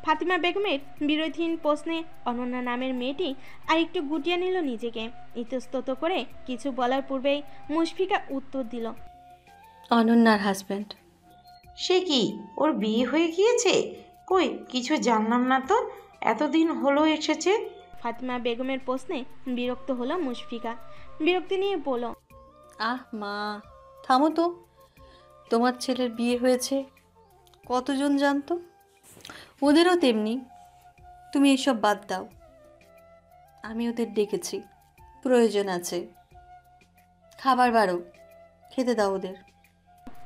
ফাতিমা বেগমের বিরোধীহীন প্রশ্নে অনন্যা নামের মেয়েটি আরেকটু গুটিয়ে নিল নিজেকে। ইতস্তত করে কিছু বলার পূর্বেই মুশফিকা উত্তর দিল, অনন্যার হাজব্যান্ড। সে কি, ওর বিয়ে হয়ে গিয়েছে? কই, কিছু জানলাম না তো। এতদিন হলো এসেছে। ফাতিমা বেগমের প্রশ্নে বিরক্ত হলো মুশফিকা। বিরক্তি নিয়ে বলল, আহ মা, থামো তো। তোমার ছেলের বিয়ে হয়েছে কতজন জানতো? ওদেরও তেমনি। তুমি এসব বাদ দাও। আমি ওদের ডেকেছি, প্রয়োজন আছে। খাবার বাড়ো, খেতে দাও ওদের।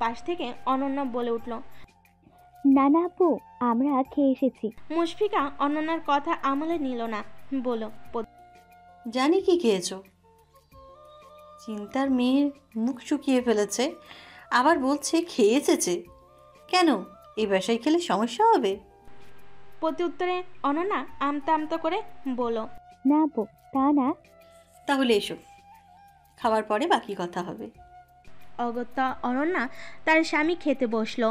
পাশ থেকে অনন্যা বলে উঠল। না না আপু, আমরা খেয়ে এসেছি। মুশফিকা অনন্যার কথা আমলে নিল না, বলল, জানি কি খেয়েছো। চিন্তার মেয়ের মুখ শুকিয়ে ফেলেছে, আবার বলছে খেয়েছে। কেন, এই বাসায় খেলে সমস্যা হবে? প্রতি উত্তরে অনন্যা আমতা আমতা করে বলল, না আপু, তা না। তাহলে এসো, খাবার পরে বাকি কথা হবে। অগত্যা অনন্যা তার স্বামী খেতে বসলো।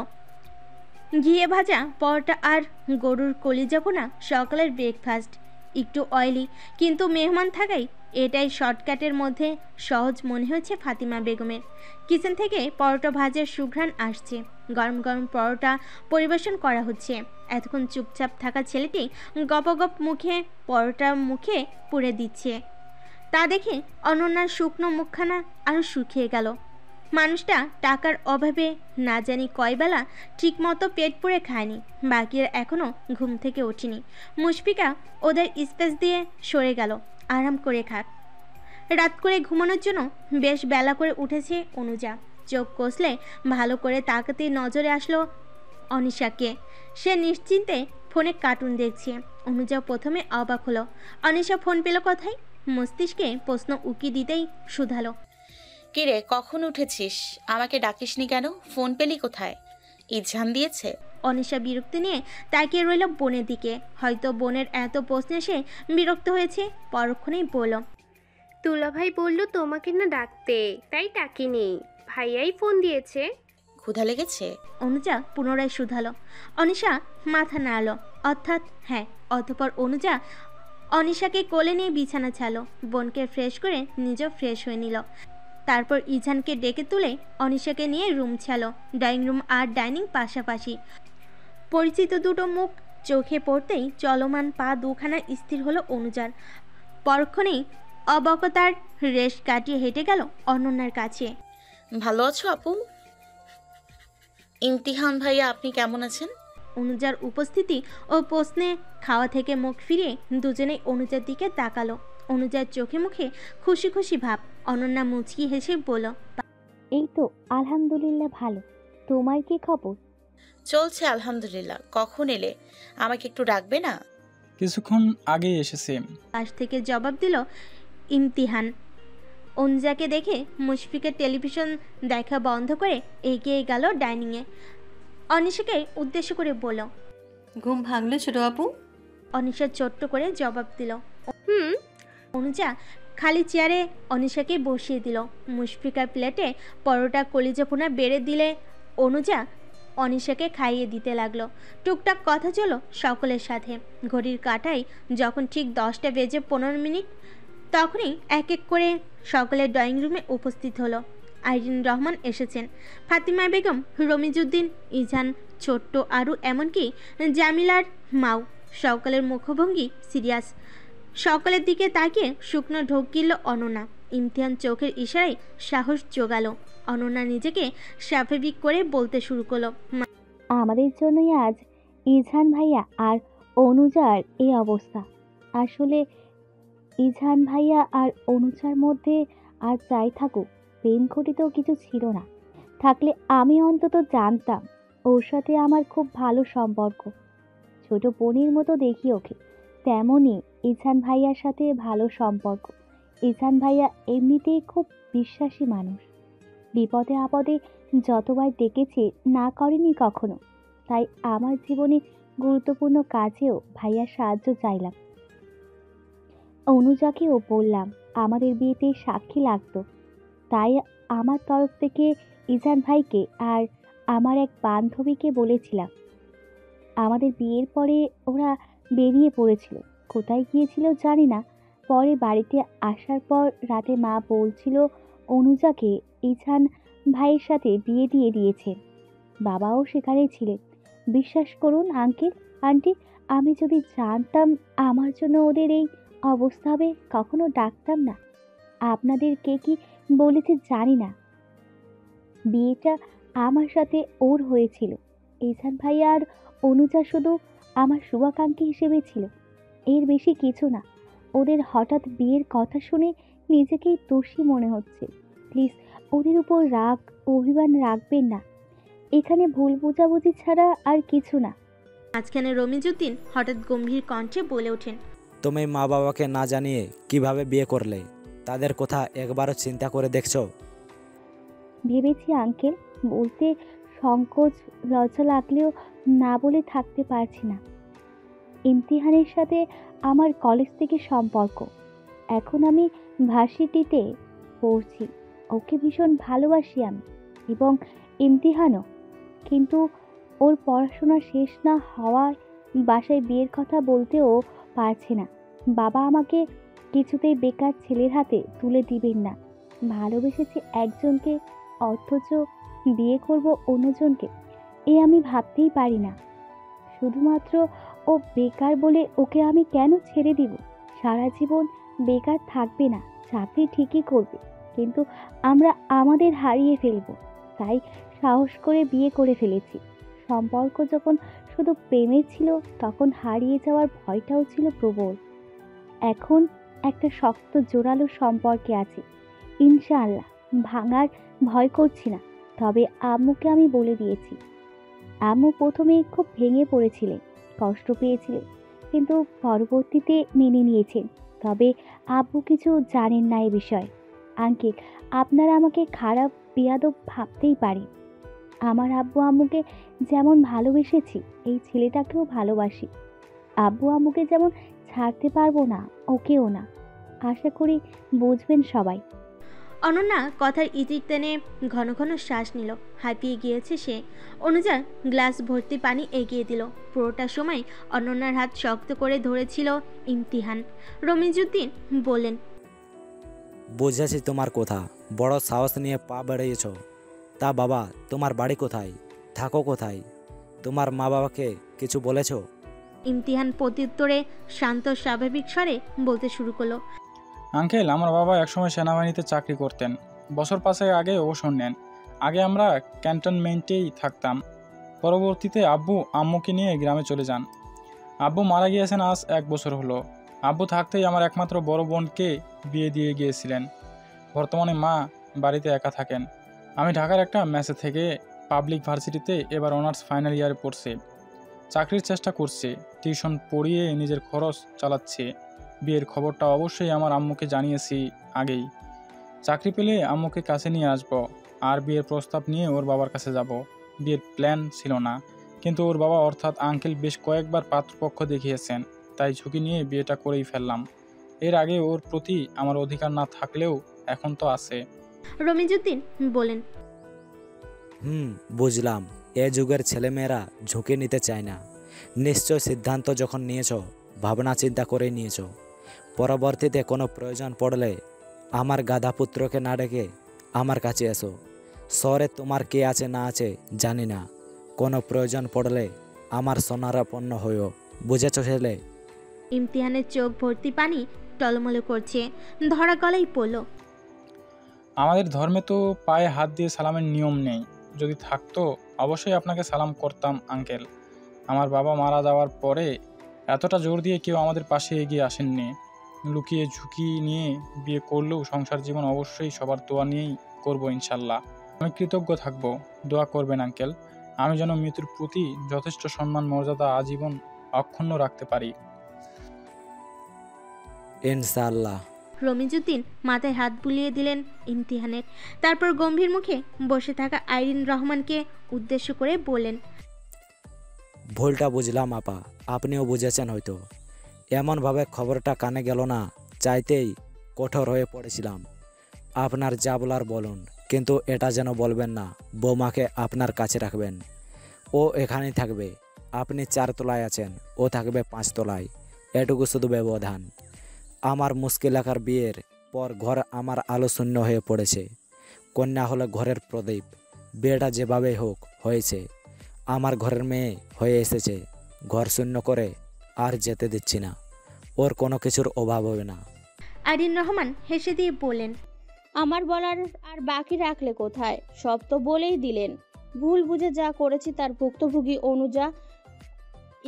ঘিয়ে ভাজা পরোটা আর গরুর কলিজা ভুনা সকালের ব্রেকফাস্ট। একটু অয়েলি, কিন্তু মেহমান থাকায় এটাই শর্টকাটের মধ্যে সহজ মনে হয়েছে ফাতিমা বেগমের। কিচেন থেকে পরোটা ভাজার সুঘ্রাণ আসছে। গরম গরম পরোটা পরিবেশন করা হচ্ছে। এতক্ষণ চুপচাপ থাকা ছেলেটি গপগপ মুখে পরোটা মুখে পুড়ে দিচ্ছে। তা দেখে অনন্যার শুকনো মুখখানা আরও শুকিয়ে গেল। মানুষটা টাকার অভাবে না জানি কয়বেলা ঠিকমতো পেট পুড়ে খায়নি, বাকিরা এখনও ঘুম থেকে ওঠেনি। মুশফিকা ওদের স্পেস দিয়ে সরে গেল, আরাম করে খাক। রাত করে ঘুমানোর জন্য বেশ বেলা করে উঠেছে অনুজা। চোখ কষলে ভালো করে তাকাতেই নজরে আসলো অনিশাকে। সে নিশ্চিন্তে ফোনে কার্টুন দেখছে। অনুজা প্রথমে অবাক হলো, অনিশা ফোন পেল কোথায়? মস্তিষ্কে প্রশ্ন উকি দিতেই শুধালো, কিরে, কখন উঠেছিস? আমাকে ডাকিসনি কেন? ফোন পেলি কোথায়? ইজান দিয়েছে? অনিশা বিরক্তি নিয়ে তাকিয়ে রইল বোনের দিকে। হয়তো বোনের এত প্রশ্নে সে বিরক্ত হয়েছে। পরক্ষণেই বলল, দুলাভাই বলল তোমাকে না ডাকতে, তাই ডাকিনি। ভাইয়াই ফোন দিয়েছে। ক্ষুধা লেগেছে? অনুজা পুনরায় শুধালো। অনিশা মাথা নাড়ল, অর্থাৎ হ্যাঁ। অতঃপর অনুজা অনিশাকে কোলে নিয়ে বিছানা ছাড়লো। বোনকে ফ্রেশ করে নিজেও ফ্রেশ হয়ে নিল। তারপর ইজানকে ডেকে তুলে অনিশাকে নিয়ে রুম ছাড়লো। ড্রয়িং রুম আর ডাইনিং পাশাপাশি। পরিচিত দুটো মুখ চোখে পড়তেই চলমান পা দুখানা স্থির হলো অনুজার। পরক্ষণেই অবকতার রেশ কাটিয়ে হেঁটে গেল অনন্যার কাছে। ভালো আছো আপু? ইমতিহান ভাইয়া, আপনি কেমন আছেন? অনুজার উপস্থিতি ও প্রশ্নে খাওয়া থেকে মুখ ফিরিয়ে দুজনেই অনুজার দিকে তাকালো। অনুজার চোখে মুখে খুশি খুশি ভাব। অনন্যা মুচকি হেসে বলল, এই তো আলহামদুলিল্লাহ ভালো। তোমার কি খবর? চলছে আলহামদুলিল্লাহ। কখন এলে? আমাকে একটু ডাকবে না? কিছুক্ষণ আগে এসেছে। পাশ থেকে জবাব দিল ইমতিহান। অনুজাকে দেখে মুশফিকের টেলিভিশন দেখা বন্ধ করে এগিয়ে গেল ডাইনিংয়ে। অনিশাকে উদ্দেশ্য করে বলল, ঘুম ভাঙলে ছোট আপু? অনিশা ছোট্ট করে জবাব দিল। হুম। অনুজা খালি চেয়ারে অনিশাকে বসিয়ে দিল। মুশফিকার প্লেটে পরোটা কলিজা ভুনা বেড়ে দিলে অনুজা অনিশাকে খাইয়ে দিতে লাগলো। টুকটাক কথা চলল সকলের সাথে। ঘড়ির কাঁটায় যখন ঠিক 10:15 তখনই এক এক করে সকলের ড্রয়িং রুমে উপস্থিত হলো। আইরিন রহমান এসেছেন, ফাতিমা বেগম, রমিজউদ্দিন, ইজান, ছোট্ট আরু, এমনকি জামিলার মাও। সকলের মুখভঙ্গি সিরিয়াস। সকলের দিকে তাকিয়ে শুকনো ঢোক গিলল অনন্যা। ইমতিহান চোখের ইশারায় সাহস জোগালো। অনন্যা নিজেকে স্বাভাবিক করে বলতে শুরু করলো, আমাদের জন্যই আজ ইজহান ভাইয়া আর অনুজার এই অবস্থা। আসলে ইজহান ভাইয়া আর অনুজার মধ্যে আর যাই থাকুক, প্রেম ঘটিতও কিছু ছিল না। থাকলে আমি অন্তত জানতাম ওর সাথে আমার খুব ভালো সম্পর্ক। ছোট বোনের মতো দেখি ওকে, তেমনই ইজহান ভাইয়ার সাথে ভালো সম্পর্ক। ইজহান ভাইয়া এমনিতেই খুব বিশ্বাসী মানুষ। বিপদে আপদে যতবার ডেকেছে না করেনি কখনো। তাই আমার জীবনে গুরুত্বপূর্ণ কাজেও ভাইয়ার সাহায্য চাইলাম। অনুজাকেও বললাম আমাদের বিয়েতে সাক্ষী লাগতো। তাই আমার তরফ থেকে ইজান ভাইকে আর আমার এক বান্ধবীকে বলেছিলাম আমাদের বিয়ের পরে ওরা বেরিয়ে পড়েছিল। কোথায় গিয়েছিল জানি না। পরে বাড়িতে আসার পর রাতে মা বলছিল অনুজাকে ইছান ভাইয়ের সাথে বিয়ে দিয়ে দিয়েছে। বাবাও সেখানেই ছিলেন। বিশ্বাস করুন আঙ্কেল, আন্টি, আমি যদি জানতাম আমার জন্য ওদের এই অবস্থা হবে কখনো ডাকতাম না। আপনাদের কে কি বলেছে জানি না, বিয়েটা আমার সাথে ওর হয়েছিল। ইছান ভাইয়া আর অনুজা শুধু আমার শুভাকাঙ্ক্ষী হিসেবে ছিল, এর বেশি কিছু না। ওদের হঠাৎ বিয়ের কথা শুনে নিজেকেই দোষী মনে হচ্ছে। প্লিজ ওদের উপর রাগ অভিমান রাখবেন না। এখানে ভুল বোঝাবুঝি ছাড়া আর কিছু না। মাঝখানে রমিজউদ্দিন হঠাৎ গম্ভীর কণ্ঠে বলে ওঠেন, তুমি মা বাবাকে না জানিয়ে কিভাবে বিয়ে করলে? তাদের কথা একবারও চিন্তা করে দেখছো? ভেবেছি আঙ্কেল, বলতে সংকোচ লজ্জা লাগলেও না বলে থাকতে পারছি না। ইমতিহানের সাথে আমার কলেজ থেকে সম্পর্ক। এখন আমি ভার্সিটিতে পড়ছি। ওকে ভীষণ ভালোবাসি আমি, এবং ইমতিহানও। কিন্তু ওর পড়াশোনা শেষ না হওয়ায় বাসায় বিয়ের কথা বলতেও পারছে না। বাবা আমাকে কিছুতেই বেকার ছেলের হাতে তুলে দিবেন না। ভালোবেসেছি একজনকে, অথচ বিয়ে করব অন্যজনকে, এ আমি ভাবতেই পারি না। শুধুমাত্র ও বেকার বলে ওকে আমি কেন ছেড়ে দিব? সারা জীবন বেকার থাকবে না, চাকরি ঠিকই করবে, কিন্তু আমরা আমাদের হারিয়ে ফেলবো। তাই সাহস করে বিয়ে করে ফেলেছি। সম্পর্ক যখন শুধু প্রেমের ছিল, তখন হারিয়ে যাওয়ার ভয়টাও ছিল প্রবল। এখন একটা শক্ত জোরালো সম্পর্কে আছে, ইনশাআল্লাহ ভাঙার ভয় করছি না। তবে আম্মুকে আমি বলে দিয়েছি। আম্মু প্রথমে খুব ভেঙে পড়েছিলেন, কষ্ট পেয়েছিলেন, কিন্তু পরবর্তীতে মেনে নিয়েছেন। তবে আব্বু কিছু জানেন না এ বিষয়ে। আঙ্কেল, আপনারা আমাকে খারাপ বেয়াদব ভাবতেই পারেন। আমার আব্বু আম্মুকে যেমন ভালোবেসেছি, এই ছেলেটাকেও ভালোবাসি। আব্বু আম্মুকে যেমন ছাড়তে পারবো না, ওকেও না। আশা করি বুঝবেন সবাই। অনন্যা কথার ইতি টেনে ঘন ঘন শ্বাস নিল। হাঁপিয়ে গিয়েছে সে। অনুজা গ্লাস ভর্তি পানি এগিয়ে দিল। পুরোটা সময় অনন্যার হাত শক্ত করে ধরেছিল ইমতিহান। রমিজউদ্দিন বললেন, বুঝেছি তোমার কথা, বড় সাহস নিয়ে পা বেড়িয়েছ। তা বাবা, তোমার বাড়ি কোথায়? থাকো কোথায়? তোমার মা বাবাকে কিছু বলেছো? ইমতিহান প্রত্যুত্তরে শান্ত স্বাভাবিক স্বরে বলতে শুরু করলো, আঙ্কেল, আমার বাবা একসময় সেনাবাহিনীতে চাকরি করতেন। বছর 5 আগে অবসর নেন। আগে আমরা ক্যান্টনমেন্টেই থাকতাম। পরবর্তীতে আব্বু আম্মুকে নিয়ে গ্রামে চলে যান। আব্বু মারা গিয়েছেন আজ 1 বছর হলো। আব্বু থাকতেই আমার একমাত্র বড় বোনকে বিয়ে দিয়ে গিয়েছিলেন। বর্তমানে মা বাড়িতে একা থাকেন। আমি ঢাকার একটা মেসে থেকে পাবলিক ভার্সিটিতে এবার অনার্স ফাইনাল ইয়ারে পড়ছে। চাকরির চেষ্টা করছে, টিউশন পড়িয়ে নিজের খরচ চালাচ্ছে। বিয়ের খবরটা অবশ্যই আমার আম্মুকে জানিয়েছি আগেই। চাকরি পেলে আম্মুকে কাছে নিয়ে আসব, আর বিয়ের প্রস্তাব নিয়ে ওর বাবার কাছে যাব। বিয়ের প্ল্যান ছিল না, কিন্তু ওর বাবা অর্থাৎ আঙ্কেল বেশ কয়েকবার পাত্রপক্ষ দেখিয়েছেন, তাই ঝুঁকি নিয়ে বিয়েটা করেই ফেললাম। এর আগে ওর প্রতি আমার অধিকার না থাকলেও এখন তো আছে। রমিজউদ্দিন বলেন, বুঝলাম। এ যুগের ছেলেমেয়েরা ঝুঁকি নিতে চায় না। নিশ্চয় সিদ্ধান্ত যখন নিয়েছো, ভাবনা চিন্তা করে নিয়েছো। পরবর্তীতে কোনো প্রয়োজন পড়লে আমার গাধা পুত্রকে না ডেকে আমার কাছে এসো। শহরে তোমার কে আছে না আছে জানি না, কোনো প্রয়োজন পড়লে আমার সোনারাপন্ন হইও। বুঝেছো ছেলে? ইমতিহানের চোখ ভর্তি পানি টলমলে করছে। ধরা গলায় পড়ল, আমাদের ধর্মে তো পায়ে হাত দিয়ে সালামের নিয়ম নেই। যদি থাকতো অবশ্যই আপনাকে সালাম করতাম আঙ্কেল। আমার বাবা মারা যাওয়ার পরে এতটা জোর দিয়ে কেউ আমাদের পাশে এগিয়ে আসেননি। লুকিয়ে ঝুঁকি নিয়ে বিয়ে করলেও সংসার জীবন অবশ্যই সবার দোয়া নিয়েই করব ইনশাল্লাহ। আমি কৃতজ্ঞ থাকব, দোয়া করবেন আঙ্কেল, আমি যেন মৃত্যুর প্রতি যথেষ্ট সম্মান মর্যাদা আজীবন অক্ষুণ্ণ রাখতে পারি। ইনশাআল্লাহ। রমিজউদ্দিন মাথায় হাত বুলিয়ে দিলেন ইমতিহানের। তারপর গম্ভীর মুখে বসে থাকা আইরিন রহমানকে উদ্দেশ্য করে বললেন, ভুলটা বুঝলাম আপা, আপনিও বুঝেছেন হয়তো। এমনভাবে খবরটা কানে গেল না, চাইতেই কঠোর হয়ে পড়েছিলাম। আপনার যা বলার বলুন, কিন্তু এটা যেন বলবেন না বৌমাকে আপনার কাছে রাখবেন। ও এখানেই থাকবে, আপনি 4 তলায় আছেন, ও থাকবে 5 তলায়, এটুকু শুধু ব্যবধান। আমার মুশকিল এলাকার বিয়ের পর ঘর আমার আলো শূন্য হয়ে পড়েছে। কন্যা হলো ঘরের প্রদীপ। বিয়েটা যেভাবেই হোক হয়েছে, আমার ঘরের মেয়ে হয়ে এসেছে। ঘর শূন্য করে আর যেতে দিচ্ছি না। ওর কোনো কিছুর অভাব হবে না। আরিন রহমান হেসে দিয়ে বললেন, আমার বলার আর বাকি রাখলে কোথায়? সব তো বলেই দিলেন। ভুল বুঝে যা করেছি তার ভুক্তভোগী অনুজা,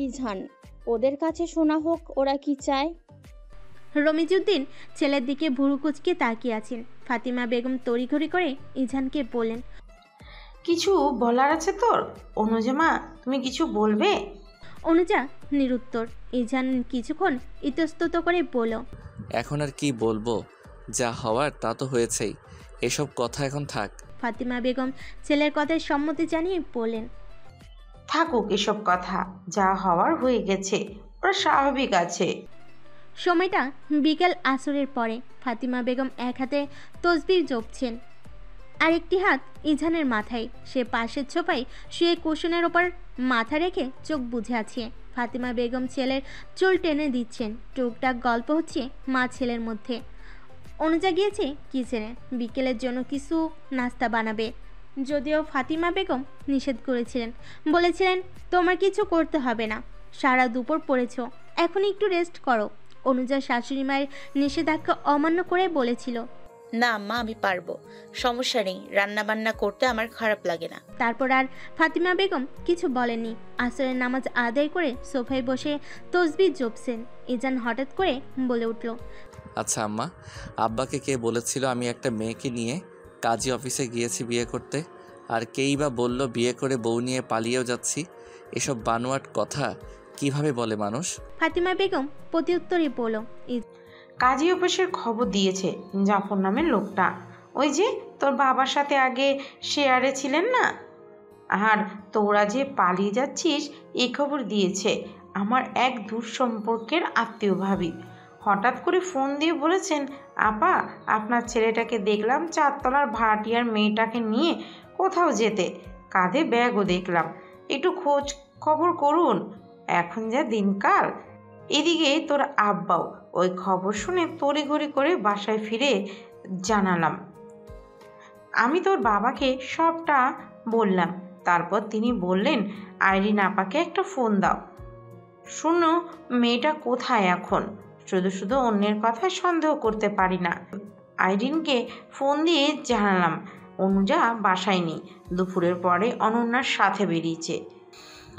ইজহান। ওদের কাছে শোনা হোক ওরা কি চায়। রমিজউদ্দিন ছেলের দিকে ভুরু কুচকে তাকিয়ে আছেন। ফাতিমা বেগম তড়িঘড়ি করে ইজহানকে বললেন, কিছু বলার আছে তোর? অনুজা মা, তুমি কিছু বলবে? অনুজা নিরুত্তর। ইজহান কিছুক্ষণ ইতস্তত করে বলল, এখন আর কি বলবো, যা হওয়ার তা তো হয়েছেই, এসব কথা এখন থাক। ফাতিমা বেগম ছেলের কথায় সম্মতি জানিয়ে বললেন, থাকুক এসব কথা, যা হওয়ার হয়ে গেছে, ওরা স্বাভাবিক আছে। সময়টা বিকেল আসরের পরে। ফাতিমা বেগম এক হাতে তসবির জপছেন, আরেকটি হাত ইজহানের মাথায়। সে পাশের ছোপায় শুয়ে কুশনের ওপর মাথা রেখে চোখ বুঝে আছে। ফাতিমা বেগম ছেলের চুল টেনে দিচ্ছেন। টুকটাক গল্প হচ্ছে মা ছেলের মধ্যে। অনুজা গিয়েছে কিচেনে, বিকেলের জন্য কিছু নাস্তা বানাবে। যদিও ফাতিমা বেগম নিষেধ করেছিলেন, বলেছিলেন তোমার কিছু করতে হবে না, সারা দুপুর পড়েছ, এখন একটু রেস্ট করো। অনুজা শাশুড়ি মায়ের নিষেধাজ্ঞা অমান্য করে বলেছিল, না মা, আমি পারবো, সমস্যা নেই, রান্না বান্না করতে আমার খারাপ লাগে না। তারপর আর ফাতিমা বেগম কিছু বলেননি। আসরের নামাজ আদায় করে সোফায় বসে তসবিহ জপছেন। ইজান হঠাৎ করে বলে উঠল, আচ্ছা আম্মা, আব্বাকে কে বলেছিল আমি একটা মেয়েকে নিয়ে কাজী অফিসে গিয়েছি বিয়ে করতে? আর কেই বা বলল বিয়ে করে বউ নিয়ে পালিয়েও যাচ্ছি? এসব বানোয়াট কথা কিভাবে বলে মানুষ? ফাতিমা বেগম প্রত্যুত্তরে বলল, কাজী অফিসের খবর দিয়েছে জাফর নামের লোকটা, ওই যে তোর বাবার সাথে আগে শেয়ারে ছিলেন না, আর তোরা যে পালিয়ে যাচ্ছিস এই খবর দিয়েছে আমার এক দূর সম্পর্কের আত্মীয় ভাবি। হঠাৎ করে ফোন দিয়ে বলেছেন, আপা আপনার ছেলেটাকে দেখলাম 4 তলার ভাড়াটিয়ার মেয়েটাকে নিয়ে কোথাও যেতে, কাঁধে ব্যাগও দেখলাম, একটু খোঁজ খবর করুন, এখন যা দিনকাল। এদিকে তোর আব্বাও ওই খবর শুনে তড়িঘড়ি করে বাসায় ফিরে জানালাম। আমি তোর বাবাকে সবটা বললাম। তারপর তিনি বললেন, আইরিন আপাকে একটা ফোন দাও, শুনো মেয়েটা কোথায় এখন। শুধু শুধু অন্যের কথায় সন্দেহ করতে পারি না। আইরিনকে ফোন দিয়ে জানালাম অনুজা বাসায় নেই, দুপুরের পরে অনন্যার সাথে বেরিয়েছে।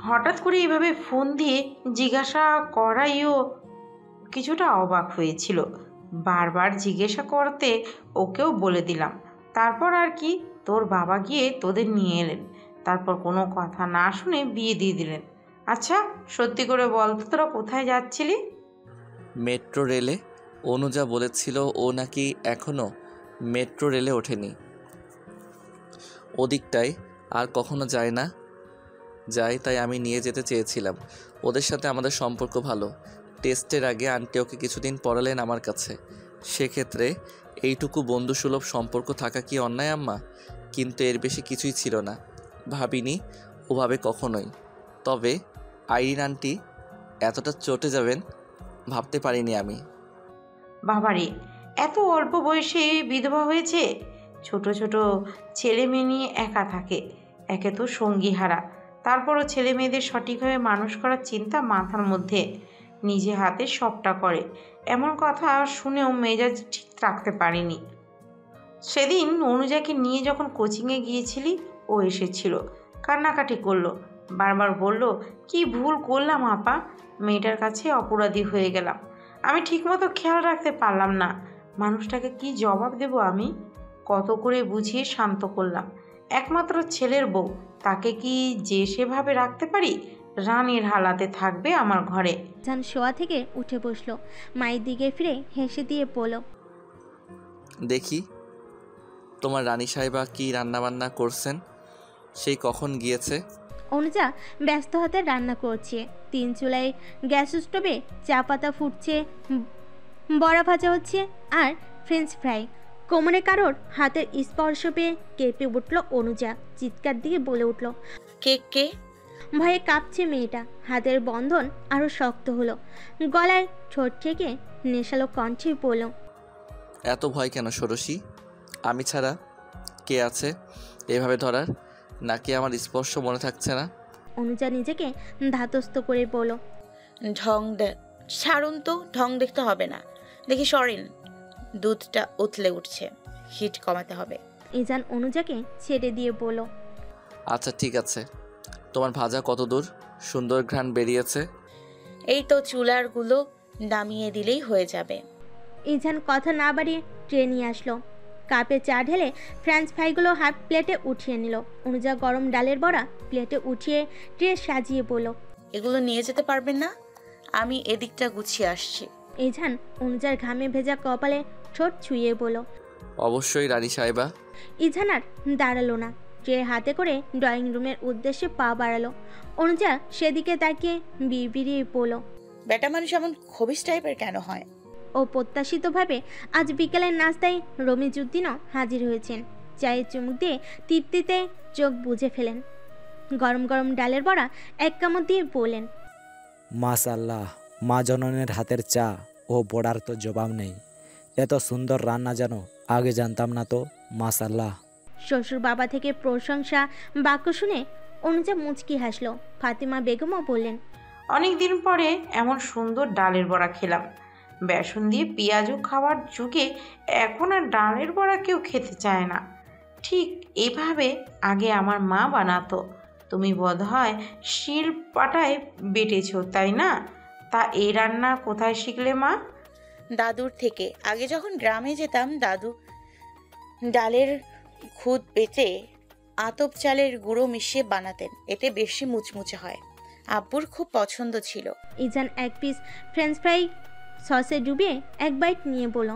হঠাৎ করে এইভাবে ফোন দিয়ে জিজ্ঞাসা করাইও কিছুটা অবাক হয়েছিল। বারবার জিজ্ঞাসা করতে ওকেও বলে দিলাম। তারপর আর কি, তোর বাবা গিয়ে তোদের নিয়ে এলেন, তারপর কোনো কথা না শুনে বিয়ে দিয়ে দিলেন। আচ্ছা সত্যি করে বল তো, তোরা কোথায় যাচ্ছিলি? মেট্রো রেলে। অনুজা বলেছিল ও নাকি এখনও মেট্রো রেলে ওঠেনি, ওদিকটায় আর কখনো যায় না। যাই, তাই আমি নিয়ে যেতে চেয়েছিলাম। ওদের সাথে আমাদের সম্পর্ক ভালো। টেস্টের আগে আন্টি ওকে কিছুদিন পড়ালেন আমার কাছে। সেক্ষেত্রে এইটুকু বন্ধুসুলভ সম্পর্ক থাকা কি অন্যায় আম্মা? কিন্তু এর বেশি কিছুই ছিল না, ভাবিনি ওভাবে কখনোই। তবে আইরিন আন্টি এতটা চটে যাবেন ভাবতে পারিনি আমি। বাবারে, এত অল্প বয়সে বিধবা হয়েছে। ছোট ছোট ছেলে মেয়ে নিয়ে একা থাকে, একে তো সঙ্গী হারা, তারপরও ছেলে মেয়েদের সঠিকভাবে মানুষ করার চিন্তা মাথার মধ্যে, নিজে হাতে সবটা করে। এমন কথা শুনেও মেজাজ ঠিক রাখতে পারিনি। সেদিন অনুজাকে নিয়ে যখন কোচিংয়ে গিয়েছিলি ও এসেছিল, কান্নাকাটি করলো, বারবার বলল, কি ভুল করলাম আপা, মেয়েটার কাছে অপরাধী হয়ে গেলাম, আমি ঠিকমতো খেয়াল রাখতে পারলাম না, মানুষটাকে কি জবাব দেব আমি? কত করে বুঝিয়ে শান্ত করলাম, একমাত্র ছেলের বউ, তাকে কি যে সেভাবে রাখতে পারি? রানীর হালাতে থাকবে আমার ঘরে। জান শোয়া থেকে উঠে বসলো, মায়ের দিকে ফিরে হেসে দিয়ে বলল, দেখি তোমার রানী সাহেবা কি রান্নাবান্না করছেন, সেই কখন গিয়েছে? অনুজা ব্যস্ত হাতে রান্না করছে। 3 চুলায় গ্যাস স্টোভে চা পাতা ফুটছে, বড়া ভাজা হচ্ছে আর ফ্রেঞ্চ ফ্রাই। কোমরে কারোর হাতের স্পর্শ পেয়ে কেঁপে উঠল অনুজা, চিৎকার দিয়ে বলে উঠল, কে কে? ভয়ে কাঁপছে মেয়েটা, হাতের বন্ধন আরও শক্ত হলো। গলায় ঠোঁট থেকে নেশালো কণ্ঠে বলল, এত ভয় কেন ষোড়শী? আমি ছাড়া কে আছে এভাবে ধরার? নাকি আমার স্পর্শ মনে থাকছে না? অনুজা নিজেকে ধাতস্থ করে বলল, ছাড়ুন তো, ঢং দেখতে হবে না। দেখি সরেন, দুধটা উতলে উঠছে, হিট কমাতে হবে। ইজান অনুজাকে ছেড়ে দিয়ে বলল, আচ্ছা ঠিক আছে। তোমার ভাজা কত দূর? সুন্দর ঘ্রাণ বেরিয়েছে। এই তো চুলারগুলো নামিয়ে দিলেই হয়ে যাবে। ইজান কথা না বাড়িয়ে ট্রে নিয়ে আসলো। কাপে চা ঢেলে ফ্রেঞ্চ ফ্রাইগুলো হাফ প্লেটে উঠিয়ে নিল। অনুজা গরম ডালের বড়া প্লেটে উঠিয়ে ট্রে সাজিয়ে বলল, এগুলো নিয়ে যেতে পারবেন না? আমি এদিকটা গুছিয়ে আসছি। ইজান অনুজার ঘামে ভেজা কপালে ঠোঁট ছুঁয়ে বলল, অবশ্যই রানী সাহেবা। ইজান আর দাঁড়ালো না, ট্রে হাতে করে ড্রয়িং রুমের উদ্দেশ্যে পা বাড়ালো। অনুজা সেদিকে তাকিয়ে বিড়বিড়িয়ে বলল, বেটা মানুষ এমন খবিস টাইপের কেন হয়? অপ্রত্যাশিতভাবে আজ বিকেলের নাস্তায় রমিজউদ্দিনও হাজির হয়েছেন। চায়ে চুমুক দিয়ে তৃপ্তিতে চোখ বুজে ফেলেন। গরম গরম ডালের বড়া এক কামড় দিয়ে বললেন, মাশাআল্লাহ, মা জননের হাতের চা ও বড়ার তো জবাব নেই। এত সুন্দর রান্না যেন আগে জানতাম না তো। মাশাআল্লাহ। শ্বশুর বাবা থেকে প্রশংসা বাক্য শুনে অনুজা মুচকি হাসলো। ফাতিমা বেগমও বললেন, অনেক দিন পরে এমন সুন্দর ডালের বড়া খেলাম। বেসন দিয়ে পেঁয়াজও খাওয়ার যুগে এখন আর ডালের বড়া কেউ খেতে চায় না। ঠিক এভাবে আগে আমার মা বানাতো। তুমি বোধহয় শিল পাটায় বেটেছ, তাই না? তা এই রান্না কোথায় শিখলে মা? দাদুর থেকে। আগে যখন গ্রামে যেতাম, দাদু ডালের খুদ বেটে আতপ চালের গুঁড়ো মিশিয়ে বানাতেন, এতে বেশি মুচমুচে হয়। আব্বুর খুব পছন্দ ছিল। ইজান এক পিস ফ্রেঞ্চ ফ্রাই সসে ডুবিয়ে এক বাইট নিয়ে বলল,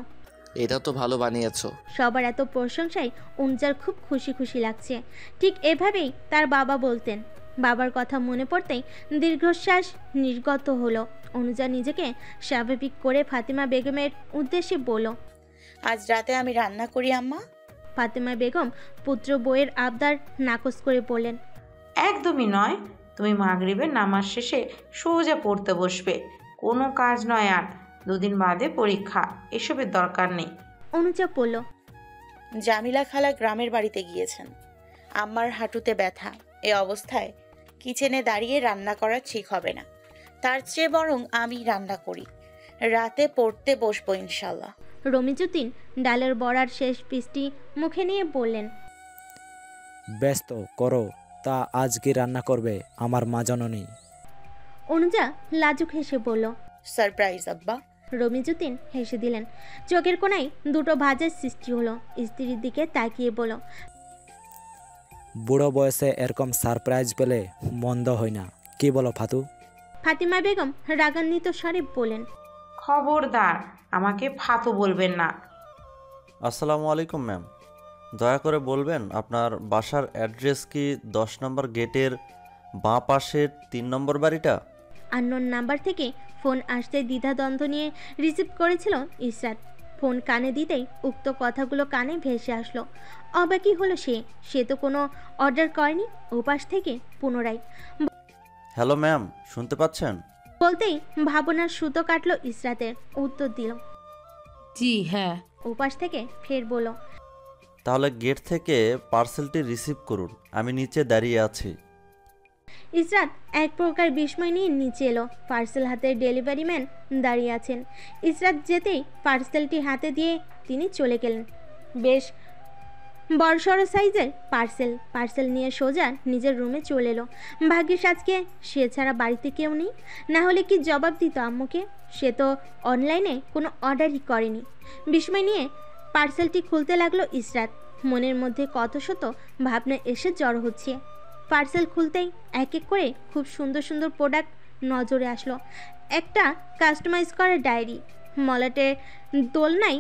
এটা তো ভালো বানিয়েছো। সবার এত প্রশংসায় অনুজার খুব খুশি খুশি লাগছে। ঠিক এভাবেই তার বাবা বলতেন। বাবার কথা মনে পড়তেই দীর্ঘশ্বাস নির্গত হলো। অনুজা নিজেকে স্বাভাবিক করে ফাতিমা বেগমের উদ্দেশ্যে বলল, আজ রাতে আমি রান্না করি আম্মা। ফাতিমা বেগম পুত্র বইয়ের আবদার নাকচ করে বললেন, একদমই নয়। তুমি মাগরিবের নামাজ শেষে সোজা পড়তে বসবে। কোনো কাজ নয় আর। 2 দিন বাদে পরীক্ষা, এসবের দরকার নেই। অনুজা বলল, জামিলা খালা গ্রামের বাড়িতে গিয়েছেন। আম্মার হাঁটুতে ব্যথা। এ অবস্থায় কিচেনে দাঁড়িয়ে রান্না করা ঠিক হবে না। তার চেয়ে বরং আমি রান্না করি, রাতে পড়তে বসবো ইনশাল্লাহ। রমিজউদ্দিন ডালের বড়ার শেষ পিসটি মুখে নিয়ে বললেন, ব্যস্ত করো। তা আজ কি রান্না করবে আমার মা জননী? অনুজা লাজুক হেসে বলল, সারপ্রাইজ আব্বা। রমিজউদ্দিন হেসে দিলেন। চোখের কোণায় দুটো ভাঁজের সৃষ্টি হলো। স্ত্রীর দিকে তাকিয়ে বলল, বুড়ো বয়সে এরকম সারপ্রাইজ পেলে মন্দ হয় না। কি বলো ফাতু? ফাতিমা বেগম রাগান্বিত স্বরে বলেন, খবরদার, আমাকে ফাতু বলবেন না। আসসালামু আলাইকুম ম্যাম। দয়া করে বলবেন আপনার বাসার অ্যাড্রেস কি 10 নম্বর গেটের বাঁ পাশের 3 নম্বর বাড়িটা? আননোন নাম্বার থেকে ফোন আসতে দ্বিধাদ্বন্দ্ব নিয়ে রিসিভ করেছিল ইসরাত। ফোন কানে দিতেই উক্ত কথাগুলো কানে ভেসে আসলো। অবাকই হলো সে তো কোনো অর্ডার করেনি। ওপাশ থেকে পুনরায় হ্যালো ম্যাম, শুনতে পাচ্ছেন? বলতেই ভাবনার সুতো কাটলো ইসরাতের। উত্তর দিল, জি হ্যাঁ। ওপাশ থেকে ফের বলল, তাহলে গেট থেকে পার্সেলটি রিসিভ করুন, আমি নিচে দাঁড়িয়ে আছি। ইসরাত এক প্রকার বিস্ময় নিয়ে নিচে এলো। পার্সেল হাতে ডেলিভারি ম্যান দাঁড়িয়ে আছেন। ইসরাত যেতেই পার্সেলটি হাতে দিয়ে তিনি চলে গেলেন। বেশ বড়সড় সাইজের পার্সেল নিয়ে সোজা নিজের রুমে চলে এলো। ভাগ্যিস আজকে সে ছাড়া বাড়িতে কেউ নেই, না হলে কি জবাব দিত আম্মুকে। সে তো অনলাইনে কোনো অর্ডারই করেনি। বিস্ময় নিয়ে পার্সেলটি খুলতে লাগলো ইসরাত। মনের মধ্যে কত শত ভাবনা এসে জড়ো হচ্ছে। পার্সেল খুলতেই এক এক করে খুব সুন্দর সুন্দর প্রোডাক্ট নজরে আসলো। একটা কাস্টমাইজ করা ডায়েরি, মলাটের দোলনায়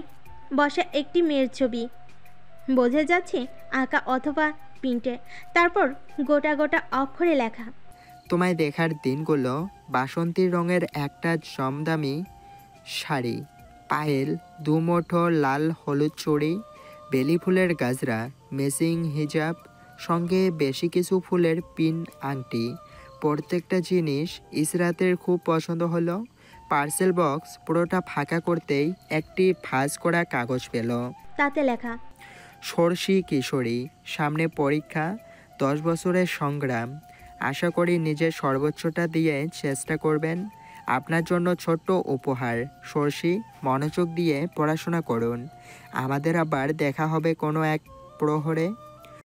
বসা একটি মেয়ের ছবি, বোঝা যাচ্ছে আঁকা অথবা প্রিন্টে। তারপর গোটা গোটা অক্ষরে লেখা, তোমায় দেখার দিনগুলো, বাসন্তী রঙের একটা জমদামি শাড়ি, পায়েল, 2 মুঠো লাল হলুদ চুড়ি, বেলি ফুলের গাজরা, মেসিং হিজাব, সঙ্গে বেশি কিছু ফুলের পিন আংটি, প্রত্যেকটা জিনিস ইসরাতের খুব পছন্দ হলো। পার্সেল বক্স পুরোটা ফাঁকা করতেই একটি ভাঁজ করা কাগজ পেল। তাতে লেখা, সরষী কিশোরী, সামনে পরীক্ষা, 10 বছরের সংগ্রাম। আশা করি নিজের সর্বোচ্চটা দিয়ে চেষ্টা করবেন। আপনার জন্য ছোট্ট উপহার। সরষী, মনোযোগ দিয়ে পড়াশোনা করুন। আমাদের আবার দেখা হবে কোনো এক প্রহরে।